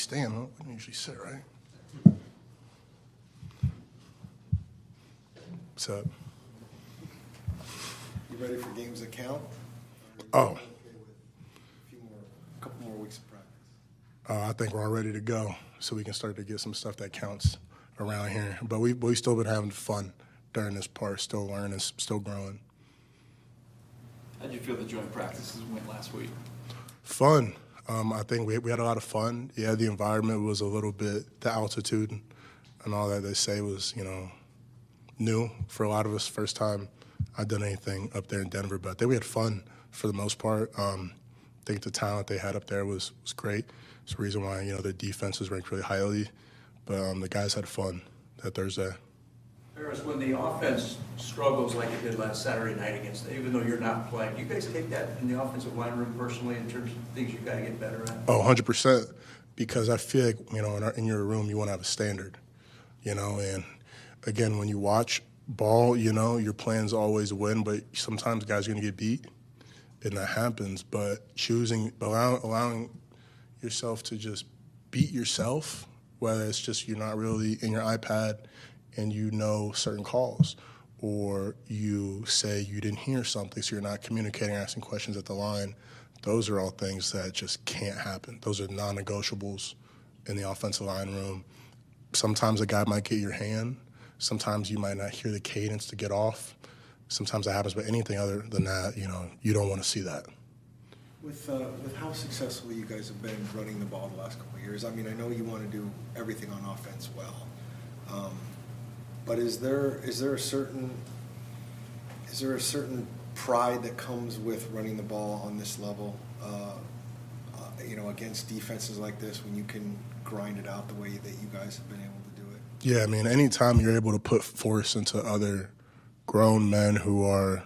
stand. We don't usually sit, right? What's up? You ready for games that count? Oh. A couple more weeks of practice. I think we're all ready to go, so we can start to get some stuff that counts around here. But we still been having fun during this part, still learning, still growing. How did you feel the joint practices went last week? Fun. I think we had a lot of fun. Yeah, the environment was a little bit, the altitude and all that they say was, new for a lot of us. First time I'd done anything up there in Denver, but I think we had fun for the most part. I think the talent they had up there was great. It's the reason why, their defense is ranked really highly. But the guys had fun that Thursday. Harris, when the offense struggles like it did last Saturday night against, even though you're not playing, do you guys take that in the offensive line room personally in terms of things you got to get better at? Oh, 100%. Because I feel like, in your room, you want to have a standard, and again, when you watch ball, your plan's always win, but sometimes guys are going to get beat, and that happens. But allowing yourself to just beat yourself, whether it's just you're not really in your iPad and certain calls, or you say you didn't hear something, so you're not communicating, asking questions at the line, those are all things that just can't happen. Those are non-negotiables in the offensive line room. Sometimes a guy might get your hand. Sometimes you might not hear the cadence to get off. Sometimes that happens, but anything other than that, you don't want to see that. With how successful you guys have been running the ball the last couple of years, I know you want to do everything on offense well, but is there a certain pride that comes with running the ball on this level, against defenses like this when you can grind it out the way that you guys have been able to do it? Yeah, anytime you're able to put force into other grown men who are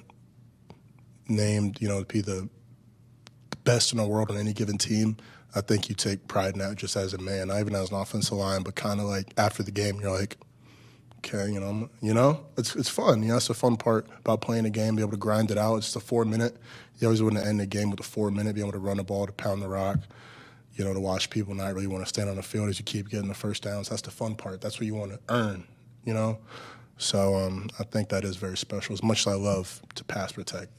named, to be the best in the world on any given team, I think you take pride in that just as a man, not even as an offensive line, but kind of like after the game, you're like, okay, it's fun. That's the fun part about playing a game, be able to grind it out. It's the 4 minute. You always want to end the game with a 4 minute, be able to run the ball, to pound the rock, to watch people not really want to stand on the field as you keep getting the first downs. That's the fun part. That's what you want to earn, So I think that is very special. As much as I love to pass protect,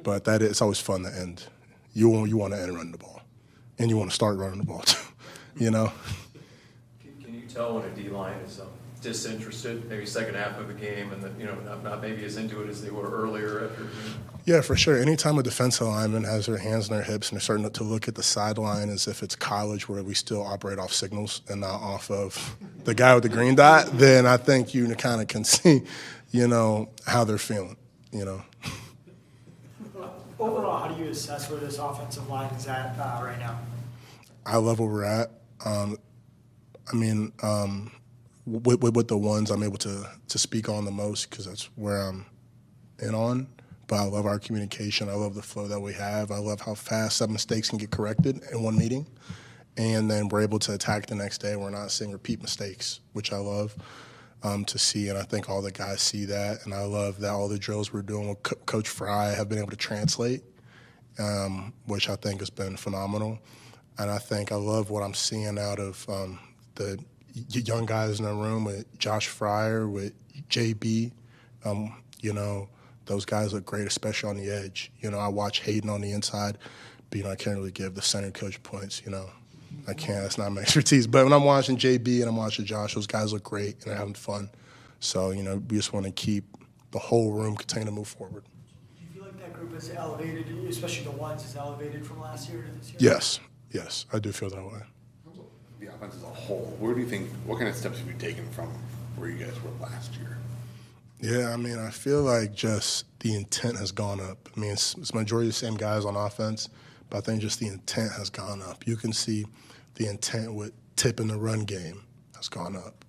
but it's always fun to end. You want to end running the ball, and you want to start running the ball too, Can you tell when a D-line is disinterested, maybe second half of a game, and then not maybe as into it as they were earlier after? Yeah, for sure. Anytime a defensive lineman has their hands on their hips and they're starting to look at the sideline as if it's college where we still operate off signals and not off of the guy with the green dot, then I think you kind of can see, how they're feeling, Overall, how do you assess where this offensive line is at right now? I love where we're at. With the ones I'm able to speak on the most because that's where I'm in on. But I love our communication. I love the flow that we have. I love how fast some mistakes can get corrected in one meeting. And then we're able to attack the next day. We're not seeing repeat mistakes, which I love to see. And I think all the guys see that. And I love that all the drills we're doing with Coach Fry have been able to translate, which I think has been phenomenal. And I think I love what I'm seeing out of the young guys in the room with Josh Fryer, with JB. Those guys look great, especially on the edge. I watch Hayden on the inside, but, I can't really give the center coach points, I can't. That's not my expertise. But when I'm watching JB and I'm watching Josh, those guys look great and they're having fun. So, we just want to keep the whole room continue to move forward. Do you feel like that group is elevated, especially the ones is elevated from last year to this year? Yes, I do feel that way. The offense as a whole, what kind of steps have you taken from where you guys were last year? Yeah, I feel like just the intent has gone up. It's majority of the same guys on offense, but I think just the intent has gone up. You can see the intent with Tip in the run game has gone up.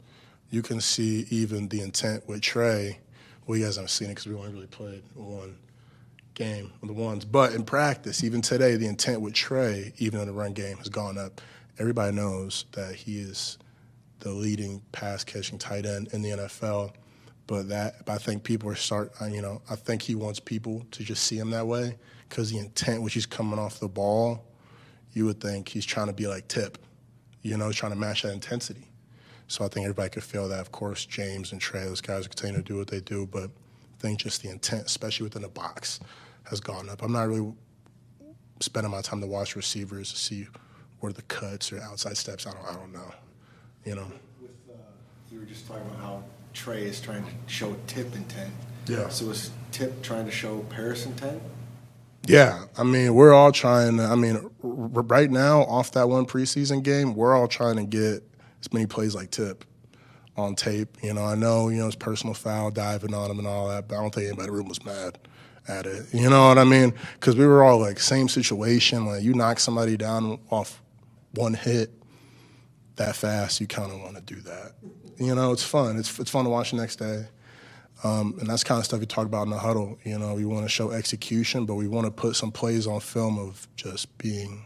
You can see even the intent with Trey. Well, you guys haven't seen it because we only really played one game with the ones. But in practice, even today, the intent with Trey, even in the run game, has gone up. Everybody knows that he is the leading pass-catching tight end in the NFL. But I think people are I think he wants people to just see him that way because the intent, which he's coming off the ball, you would think he's trying to be like Tip, trying to match that intensity. So I think everybody could feel that. Of course, James and Trey, those guys continue to do what they do, but I think just the intent, especially within the box, has gone up. I'm not really spending my time to watch receivers to see where the cuts or outside steps. I don't know. You were just talking about how Trey is trying to show tip intent. Yeah. So is Tip trying to show Paris intent? Yeah, I mean, we're all trying to, right now, off that one preseason game, we're all trying to get as many plays like Tip on tape. I know, it's personal foul, diving on him and all that, but I don't think anybody in the room was mad at it. You know what I mean? Because we were all like, same situation. Like, you knock somebody down off one hit that fast, you kind of want to do that. It's fun. It's fun to watch the next day. And that's kind of stuff you talk about in the huddle. We want to show execution, but we want to put some plays on film of just being,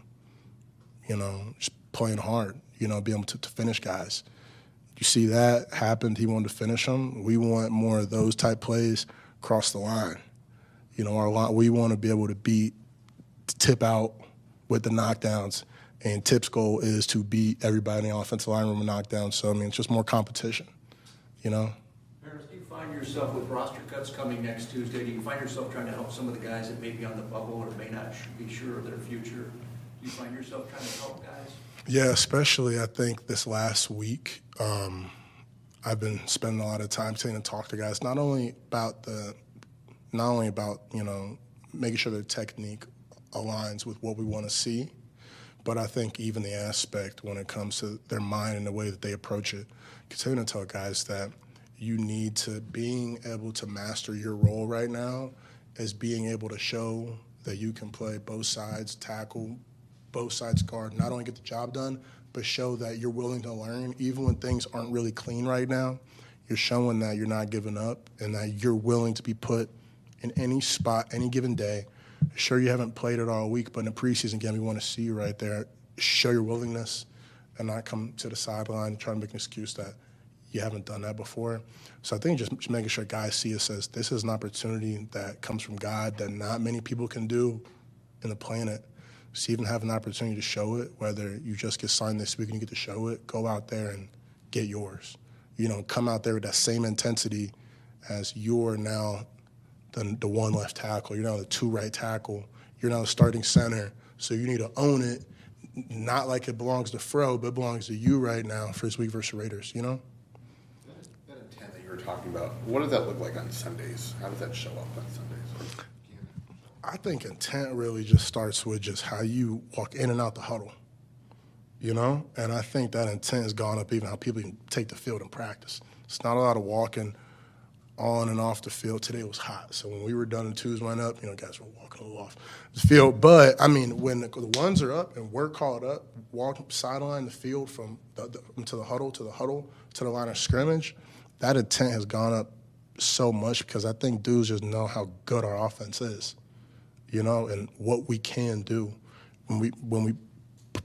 just playing hard, being able to finish guys. You see that happened. He wanted to finish them. We want more of those type plays across the line. Our line, we want to be able to tip out with the knockdowns. And Tip's goal is to beat everybody in the offensive line room with knockdowns. So, it's just more competition, Paris, do you find yourself with roster cuts coming next Tuesday, do you find yourself trying to help some of the guys that may be on the bubble or may not be sure of their future? Do you find yourself trying to help guys? Yeah, especially I think this last week, I've been spending a lot of time taking to talk to guys, not only about making sure their technique aligns with what we want to see, but I think even the aspect when it comes to their mind and the way that they approach it. Continue to tell guys that you need to being able to master your role right now as being able to show that you can play both sides, tackle, both sides guard, not only get the job done, but show that you're willing to learn even when things aren't really clean right now. You're showing that you're not giving up and that you're willing to be put in any spot, any given day. Sure, you haven't played it all week, but in the preseason game, we want to see you right there. Show your willingness and not come to the sideline trying to make an excuse that you haven't done that before. So I think just making sure guys see us as this is an opportunity that comes from God that not many people can do in the planet. So even have an opportunity to show it, whether you just get signed this week and you get to show it, go out there and get yours. Come out there with that same intensity as you're now the one left tackle. You're now the two right tackle. You're now the starting center. So you need to own it, not like it belongs to Fro, but it belongs to you right now for this week versus Raiders, That intent that you were talking about, what does that look like on Sundays? How does that show up on Sundays? I think intent really just starts with just how you walk in and out the huddle, And I think that intent has gone up even how people can take the field in practice. It's not a lot of walking on and off the field. Today was hot, so when we were done and twos went up, guys were walking a little off the field. But, when the ones are up and we're called up, walk sideline the field from to the huddle, to the line of scrimmage, that intent has gone up so much because I think dudes just know how good our offense is, and what we can do when we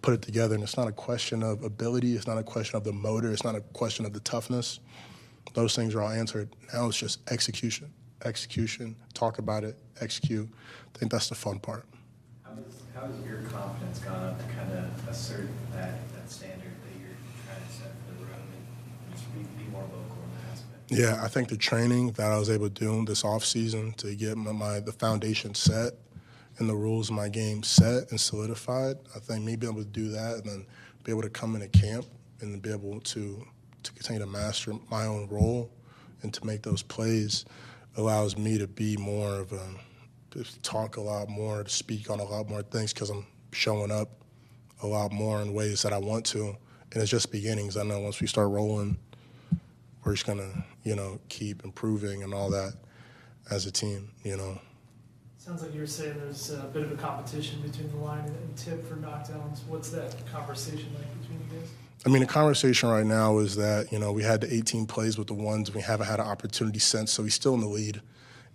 put it together. And it's not a question of ability. It's not a question of the motor. It's not a question of the toughness. Those things are all answered. Now it's just execution, talk about it, execute. I think that's the fun part. How has your confidence gone up to kind of assert that standard that you're trying to set for the room and just be more vocal in that aspect? Yeah, I think the training that I was able to do this offseason to get the foundation set and the rules of my game set and solidified, I think me being able to do that and then be able to come into camp and be able to continue to master my own role and to make those plays allows me to be more of to talk a lot more, to speak on a lot more things because I'm showing up a lot more in ways that I want to. And it's just beginnings. I know once we start rolling, we're just going to, keep improving and all that as a team, Sounds like you were saying there's a bit of a competition between the line and Tip for knockdowns. What's that conversation like between you guys? The conversation right now is that, we had the 18 plays with the ones. We haven't had an opportunity since, so he's still in the lead.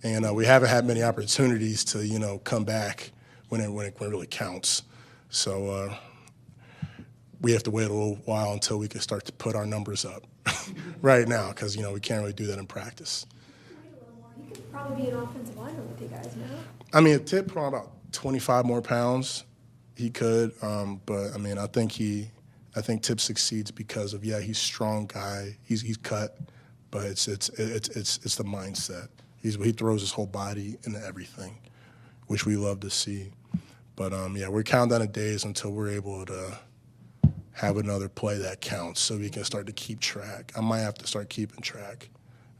And we haven't had many opportunities to, come back when it really counts. So we have to wait a little while until we can start to put our numbers up right now because, we can't really do that in practice. Wait a little more. He could probably be an offensive lineman with you guys now. If Tip put on about 25 more pounds, he could. But, I think I think Tip succeeds because of, he's a strong guy, he's cut, but it's the mindset. He throws his whole body into everything, which we love to see. But we're counting down the days until we're able to have another play that counts, so we can start to keep track. I might have to start keeping track.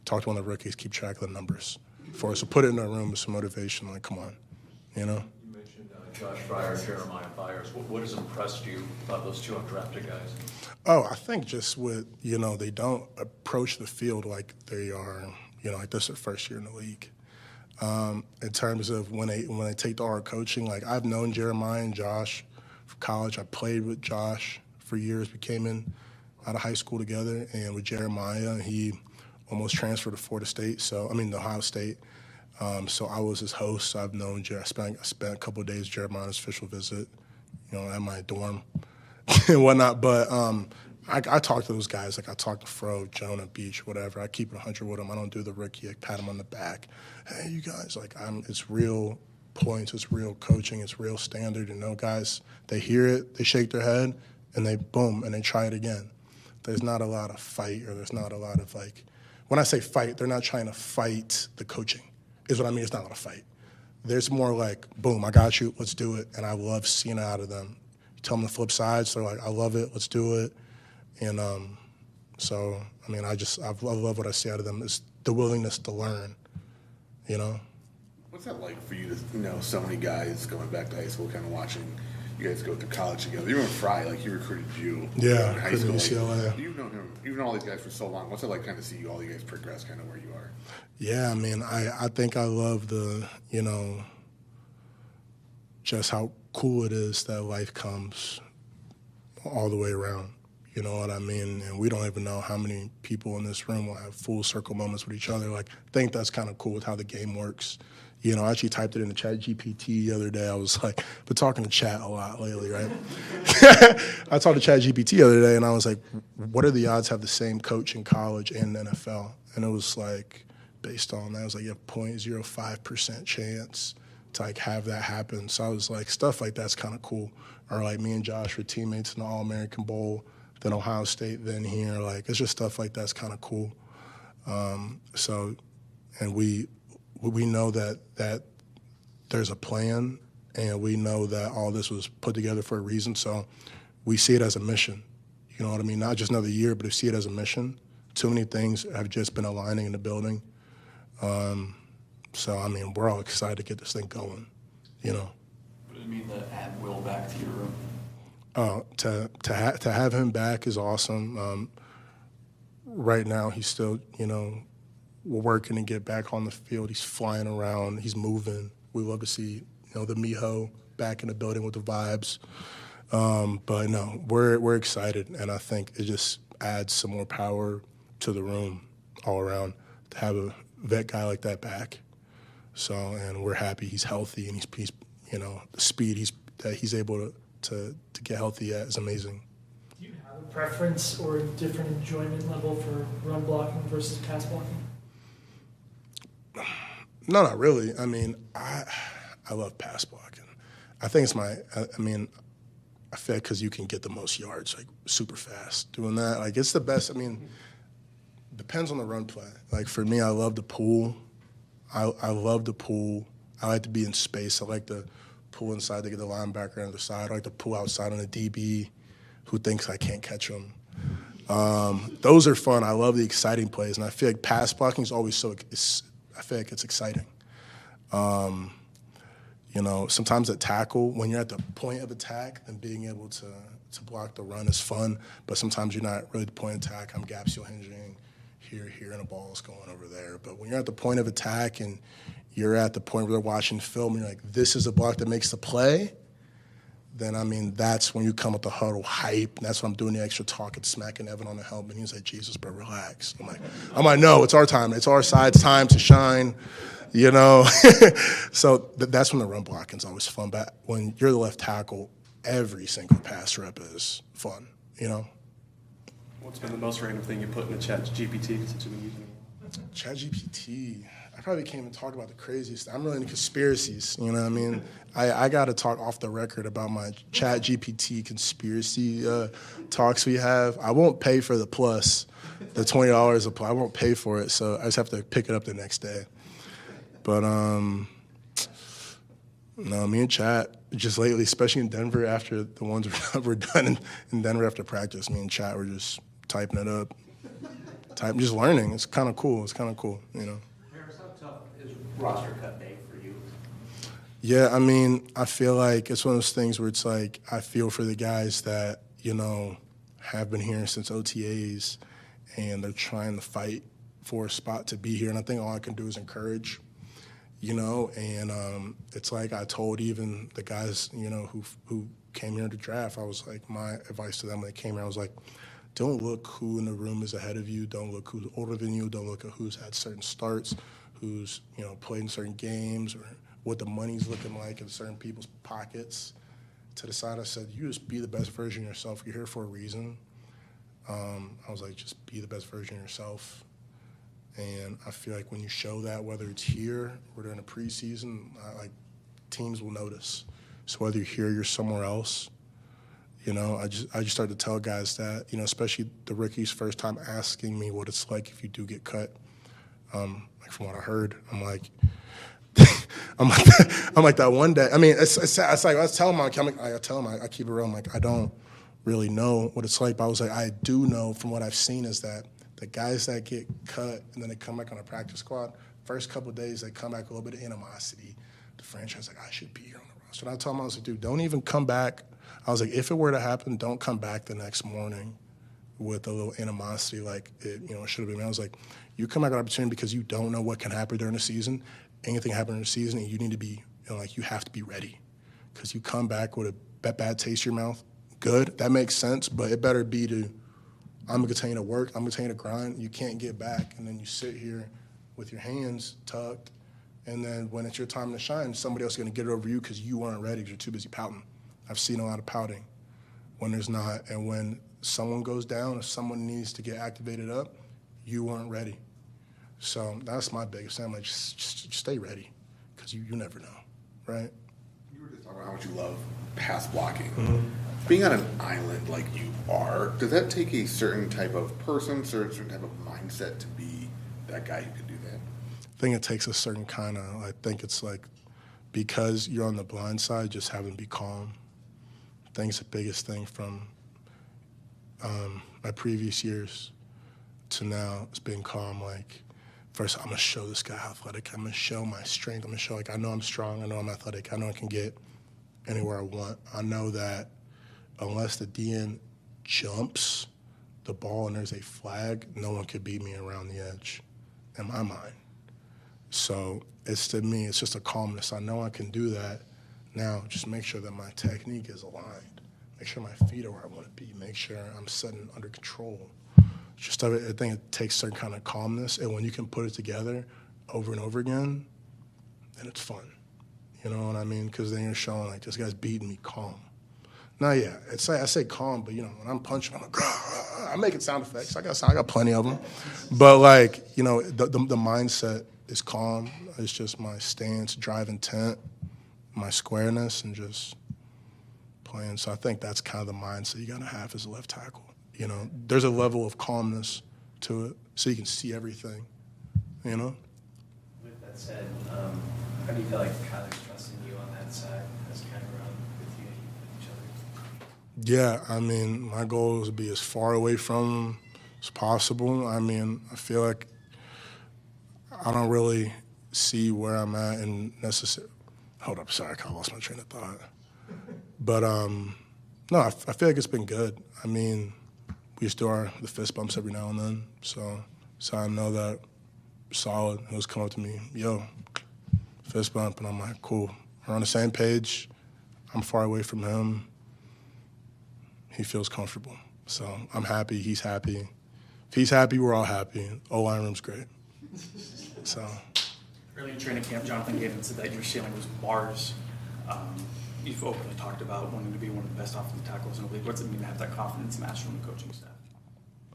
Talk to one of the rookies, keep track of the numbers for us. So put it in our room with some motivation. Like, come on, You mentioned Josh Fryer, Jeremiah Byers. What has impressed you about those two undrafted guys? Oh, I think just with, they don't approach the field like they are, like this is their first year in the league. In terms of when they take the hard coaching, like I've known Jeremiah and Josh from college. I played with Josh for years. We came in out of high school together, and with Jeremiah, he almost transferred to Ohio State. So I was his host. So I've known Jeremiah. I spent a couple of days Jeremiah's official visit, at my dorm and whatnot. But I talk to those guys. Like I talk to Fro, Jonah, Beach, whatever. I keep it 100 with them. I don't do the rookie. I pat them on the back. Hey, you guys, it's real points. It's real coaching. It's real standard. Guys, they hear it, they shake their head, and they boom, and they try it again. There's not a lot of fight, or there's not a lot of when I say fight, they're not trying to fight the coaching, is what I mean. It's not a lot of fight. There's more like, boom, I got you, let's do it. And I love seeing it out of them. You tell them the flip sides, they're like, I love it, let's do it. And I love what I see out of them is the willingness to learn, What's that like for you to know so many guys going back to high school, kind of watching you guys go through college together? Even Fry, he recruited you in high school. UCLA. You've known him, you've known all these guys for so long. What's it like kind of see all you guys progress kind of where you are? Yeah, I think I love the, just how cool it is that life comes all the way around. You know what I mean? And we don't even know how many people in this room will have full circle moments with each other. I think that's kind of cool with how the game works. I actually typed it in the chat GPT the other day. I was like, been talking to chat a lot lately, right? I talked to chat GPT the other day, and I was like, what are the odds to have the same coach in college and NFL? And it was based on that, it was you have 0.05% chance to have that happen. So I was like, stuff like that's kind of cool. Or me and Josh were teammates in the All-American Bowl, then Ohio State, then here. It's just stuff like that's kind of cool. And we know that there's a plan, and we know that all this was put together for a reason. So we see it as a mission. You know what I mean? Not just another year, but we see it as a mission. Too many things have just been aligning in the building. We're all excited to get this thing going. What does it mean to add Will back to your room? To have him back is awesome. Right now, he's still, we're working to get back on the field. He's flying around. He's moving. We love to see, the Miho back in the building with the vibes. But no, we're excited, and I think it just adds some more power to the room all around to have a vet guy like that back. So, and we're happy he's healthy, and he's the speed that he's able to get healthy at is amazing. Do you have a preference or a different enjoyment level for run blocking versus pass blocking? No, not really. I love pass blocking. I think it's I feel because you can get the most yards super fast doing that. It's the best. Depends on the run play. For me, I love the pull. I love the pull. I like to be in space. I like to pull inside to get the linebacker on the side. I like to pull outside on a DB who thinks I can't catch him. Those are fun. I love the exciting plays, and I feel like pass blocking is always I feel like it's exciting. Sometimes at tackle, when you're at the point of attack, then being able to block the run is fun, but sometimes you're not really at the point of attack. I'm gap seal hinging here, and a ball's going over there. But when you're at the point of attack and you're at the point where they're watching film and you're like, this is a block that makes the play, then, that's when you come with the huddle hype. And that's when I'm doing the extra talk and smacking Evan on the helmet. And he's like, Jesus, bro, relax. I'm like, no, it's our time. It's our side's time to shine, So that's when the run blocking is always fun. But when you're the left tackle, every single pass rep is fun, What's been the most random thing you put in the chat GPT since you've been using it? ChatGPT, I probably can't even talk about the craziest. I'm really into conspiracies, you know what I mean? I got to talk off the record about my Chat GPT conspiracy talks we have. I won't pay for the plus, the $20 a plus. I won't pay for it, so I just have to pick it up the next day. But, no, me and Chat, just lately, especially in Denver after the ones we're done in Denver after practice, me and Chat were just typing it up, just learning. It's kind of cool. You know? Harris, how tough is roster cut day for you? Yeah, I mean, I feel like it's one of those things where it's like I feel for the guys that, you know, have been here since OTAs and they're trying to fight for a spot to be here. And I think all I can do is encourage, you know, and it's like I told even the guys, you know, who came here to draft, I was like, my advice to them when they came here, I was like, don't look who in the room is ahead of you. Don't look who's older than you. Don't look at who's had certain starts, who's, you know, played in certain games or what the money's looking like in certain people's pockets. To the side, I said, you just be the best version of yourself. You're here for a reason. I was like, just be the best version of yourself. And I feel like when you show that, whether it's here or during the preseason, like teams will notice. So whether you're here, you're somewhere else. You know, I just started to tell guys that, you know, especially the rookies first time asking me what it's like if you do get cut. Like from what I heard, I'm like, I'm like that one day. I mean, it's like I tell them, I tell them, I keep it real. I'm like, I don't really know what it's like, but I was like, I do know from what I've seen is that the guys that get cut and then they come back on a practice squad, first couple of days they come back with a little bit of animosity. The franchise like, I should be here on the roster. And I told them, I was like, dude, don't even come back. I was like, if it were to happen, don't come back the next morning with a little animosity like it, you know, should have been. I was like, you come back with an opportunity because you don't know what can happen during the season. Anything happen in the season, and you need to be, you know, like you have to be ready because you come back with a bad taste in your mouth. Good, that makes sense, but it better be to, I'm gonna continue to work, I'm gonna continue to grind. You can't get back, and then you sit here with your hands tucked, and then when it's your time to shine, somebody else is gonna get it over you because you weren't ready because you're too busy pouting. I've seen a lot of pouting when there's not, and when someone goes down, if someone needs to get activated up, you weren't ready. So that's my biggest thing. I'm like, just stay ready because you never know, right? You were just talking about how much you love pass blocking. Mm-hmm. Being on an island like you are, does that take a certain type of person, certain type of mindset to be that guy who can do that? I think it takes a certain kind of, I think it's like, because you're on the blind side, just having to be calm. I think it's the biggest thing from my previous years to now, it's being calm. Like, first, I'm going to show this guy how athletic. I'm going to show my strength. I'm going to show, like, I know I'm strong. I know I'm athletic. I know I can get anywhere I want. I know that unless the DN jumps the ball and there's a flag, no one could beat me around the edge in my mind. So it's, to me, it's just a calmness. I know I can do that. Now, just make sure that my technique is aligned. Make sure my feet are where I want to be. Make sure I'm setting under control. Just, I think it takes a certain kind of calmness, and when you can put it together over and over again, then it's fun. You know what I mean? Because then you're showing, like, this guy's beating me calm. Now, yeah, I say calm, but, you know, when I'm punching, I'm like, I'm making sound effects. I got plenty of them. But, like, you know, the mindset is calm. It's just my stance, drive intent, my squareness, and just playing. So I think that's kind of the mindset you got to have as a left tackle. You know, there's a level of calmness to it, so you can see everything, you know? With that said, how do you feel like Kyler's trusting you on that side as kind of around with you and each other? Yeah, I mean, my goal is to be as far away from him as possible. I mean, I feel like I don't really see where I'm at in necessary. Hold up, sorry, I kind of lost my train of thought. But, no, I feel like it's been good. I mean, we just do the fist bumps every now and then. So I know that solid. He was coming up to me, yo, fist bump. And I'm like, cool. We're on the same page. I'm far away from him. He feels comfortable. So I'm happy. He's happy. If he's happy, we're all happy. O-line room's great. So. Early in training camp, Jonathan Gaines said that your ceiling was bars. You've openly talked about wanting to be one of the best offensive tackles in the league. What's it mean to have that confidence match from the coaching staff?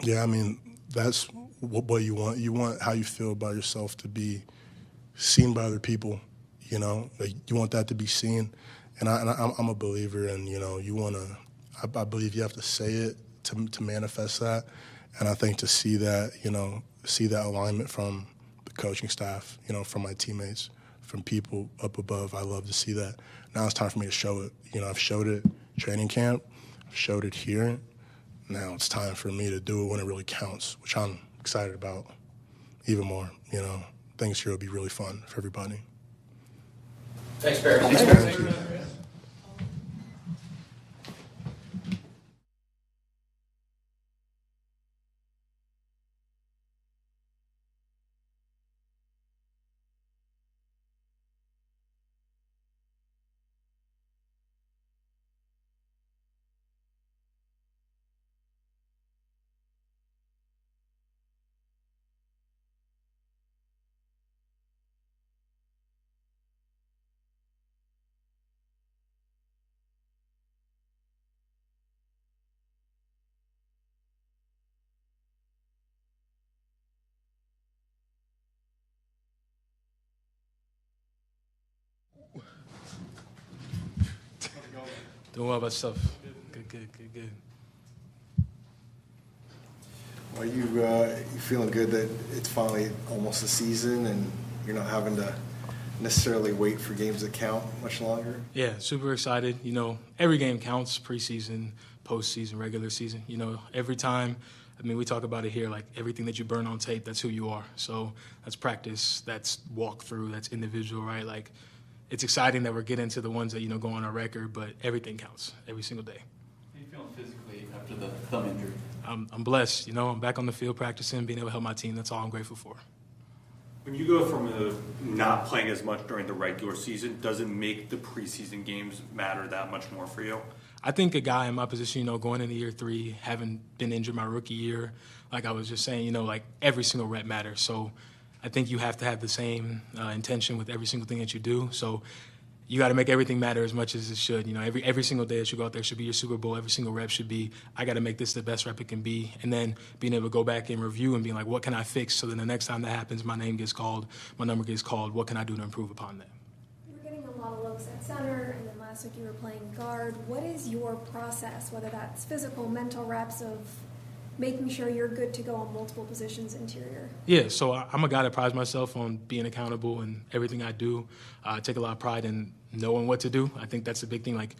Yeah, I mean, that's what you want. You want how you feel about yourself to be seen by other people. You know, like, you want that to be seen, and I'm a believer in, you know, you want to. I believe you have to say it to manifest that, and I think to see that, you know, see that alignment from the coaching staff, you know, from my teammates, from people up above. I love to see that. Now it's time for me to show it. You know, I've showed it training camp, I've showed it here. Now it's time for me to do it when it really counts, which I'm excited about even more. You know, I think this year will be really fun for everybody. Thanks, Barry. Thank you. Doing well about stuff. Good. Are you feeling good that it's finally almost a season and you're not having to necessarily wait for games that count much longer? Yeah, super excited. You know, every game counts, preseason, postseason, regular season. You know, every time, I mean, we talk about it here, like everything that you burn on tape, that's who you are. So that's practice, that's walkthrough, that's individual, right? Like, it's exciting that we're getting to the ones that, you know, go on our record, but everything counts every single day. How are you feeling physically after the thumb injury? I'm blessed. You know, I'm back on the field practicing, being able to help my team. That's all I'm grateful for. When you go from not playing as much during the regular season, does it make the preseason games matter that much more for you? I think a guy in my position, you know, going into year 3, having been injured my rookie year, like I was just saying, you know, like every single rep matters. So I think you have to have the same intention with every single thing that you do. So you got to make everything matter as much as it should. You know, every single day that you go out there should be your Super Bowl. Every single rep should be, I got to make this the best rep it can be. And then being able to go back and review and being like, what can I fix? So then the next time that happens, my name gets called, my number gets called. What can I do to improve upon that? You were getting a lot of looks at center, and then last week you were playing guard. What is your process, whether that's physical, mental reps of making sure you're good to go on multiple positions interior? Yeah, so I'm a guy that prides myself on being accountable in everything I do. I take a lot of pride in knowing what to do. I think that's a big thing. Like,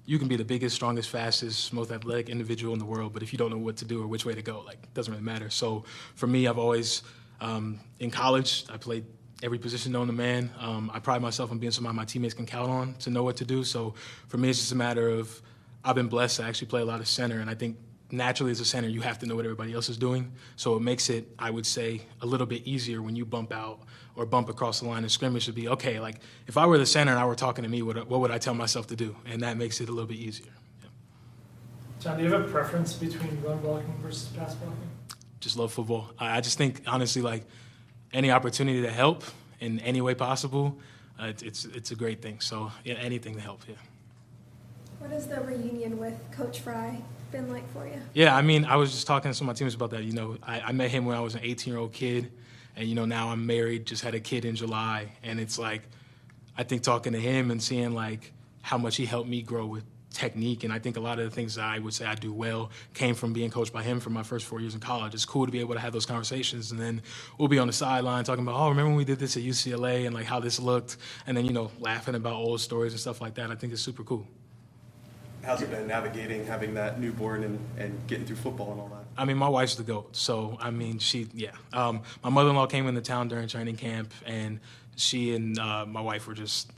you can be the biggest, strongest, fastest, most athletic individual in the world, but if you don't know what to do or which way to go, like, it doesn't really matter. So for me, I've always, in college, I played every position known to man. I pride myself on being somebody my teammates can count on to know what to do. So for me, it's just a matter of, I've been blessed to actually play a lot of center, and I think naturally as a center, you have to know what everybody else is doing. So it makes it, I would say, a little bit easier when you bump out or bump across the line of scrimmage to be, okay, like if I were the center and I were talking to me, what would I tell myself to do? And that makes it a little bit easier. Yeah. John, do you have a preference between run blocking versus pass blocking? Just love football. I just think, honestly, like any opportunity to help in any way possible, it's a great thing. So yeah, anything to help, yeah. What has the reunion with Coach Fry been like for you? Yeah, I mean, I was just talking to some of my teammates about that. You know, I met him when I was an 18-year-old kid, and, you know, now I'm married, just had a kid in July, and it's like, I think talking to him and seeing, like, how much he helped me grow with technique, and I think a lot of the things that I would say I do well came from being coached by him for my first 4 years in college. It's cool to be able to have those conversations, and then we'll be on the sideline talking about, oh, remember when we did this at UCLA and, like, how this looked, and then, you know, laughing about old stories and stuff like that. I think it's super cool. How's it been navigating, having that newborn and getting through football and all that? I mean, my wife's the GOAT. So, I mean, my mother-in-law came into town during training camp, and she and my wife were just,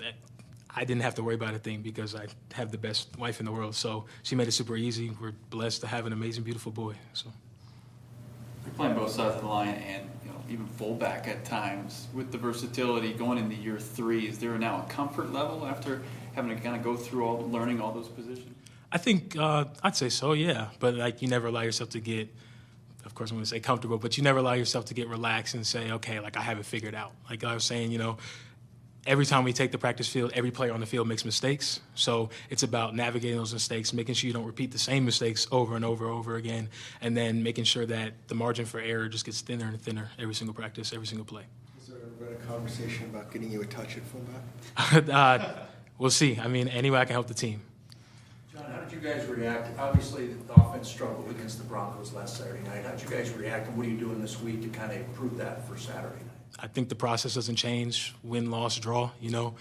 I didn't have to worry about a thing because I have the best wife in the world. So she made it super easy. We're blessed to have an amazing, beautiful boy. So You're playing both sides of the line and, you know, even fullback at times. With the versatility going into year 3, is there now a comfort level after having to kind of go through learning all those positions? I think I'd say so, yeah. But, like, you never allow yourself to get, of course I'm going to say comfortable, but you never allow yourself to get relaxed and say, okay, like, I have it figured out. Like I was saying, you know, every time we take the practice field, every player on the field makes mistakes. So it's about navigating those mistakes, making sure you don't repeat the same mistakes over and over again, and then making sure that the margin for error just gets thinner and thinner every single practice, every single play. Is there been a conversation about getting you a touch at fullback? We'll see. I mean, any way I can help the team. John, how did you guys react? Obviously, the offense struggled against the Broncos last Saturday night. How did you guys react, and what are you doing this week to kind of improve that for Saturday night? I think the process doesn't change, win, loss, draw, you know.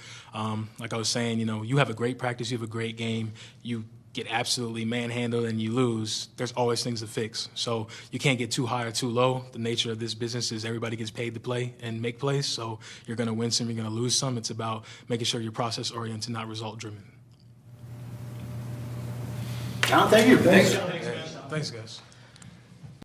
Like I was saying, you know, you have a great practice, you have a great game, you get absolutely manhandled and you lose, there's always things to fix. So you can't get too high or too low. The nature of this business is everybody gets paid to play and make plays, so you're going to win some, you're going to lose some. It's about making sure you're process-oriented, not result-driven. John, thank you. Thanks, guys.